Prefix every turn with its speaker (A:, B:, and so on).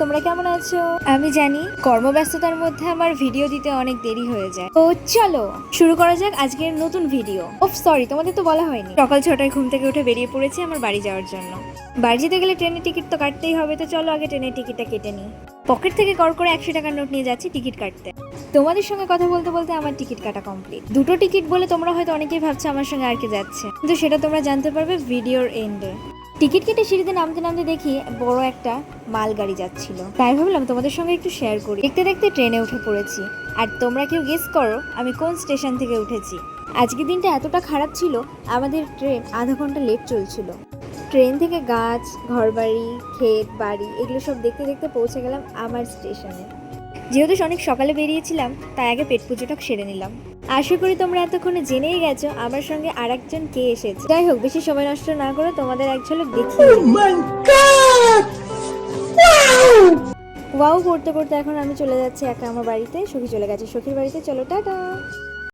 A: তোমরা কেমন আছো? আমি জানি কর্মব্যস্ততার মধ্যে আমার ভিডিও দিতে অনেক দেরি হয়ে যায়, তো চলো শুরু করা যাক আজকের নতুন ভিডিও। সরি, তোমাদের তো বলা হয়নি, সকাল 6টায় ঘুম থেকে উঠে বেরিয়ে পড়েছি আমার বাড়ি যাওয়ার জন্য। বাড়ি যেতে গেলে ট্রেনের টিকিট তো কাটতেই হবে, তো চলো আগে ট্রেনের টিকিটটা কেটে নিই। পকেট থেকে কর করে 100 টাকার নোট নিয়ে যাচ্ছি টিকিট কাটতে। তোমাদের সঙ্গে কথা বলতে বলতে আমার টিকিট কাটা কমপ্লিট। দুটো টিকিট বলে তোমরা হয়তো অনেকেই ভাবছো আমার সঙ্গে আর কে যাচ্ছে, কিন্তু সেটা তোমরা জানতে পারবে ভিডিওর এন্ডে। টিকিট কেটে সিঁড়িতে নামতে নামতে দেখি বড় একটা মালগাড়ি যাচ্ছিল, তাই ভাবলাম তোমাদের সঙ্গে একটু শেয়ার করি। দেখতে দেখতে ট্রেনে উঠে পড়েছি, আর তোমরা কেউ গেস করো আমি কোন স্টেশন থেকে উঠেছি। আজকের দিনটা এতটা খারাপ ছিল, আমাদের ট্রেন আধা ঘন্টা লেট চলছিল। ট্রেন থেকে গাছ, ঘরবাড়ি, ক্ষেত বাড়ি এগুলো সব দেখতে দেখতে পৌঁছে গেলাম আমার স্টেশনে। যেহেতু অনেক সকালে বেরিয়েছিলাম, তাই আগে পেট পুজোটা সেরে নিলাম। আশা করি তোমরা এতক্ষণে জেনেই গেছো আমার সঙ্গে আর একজন কে এসেছে। যাই হোক, বেশি সময় নষ্ট না করে তোমাদের এক ঝলক দেখি। ওয়াও করতে করতে এখন আমি চলে যাচ্ছি একা আমার বাড়িতে। সখী চলে গেছে সখীর বাড়িতে, চলো টাটা।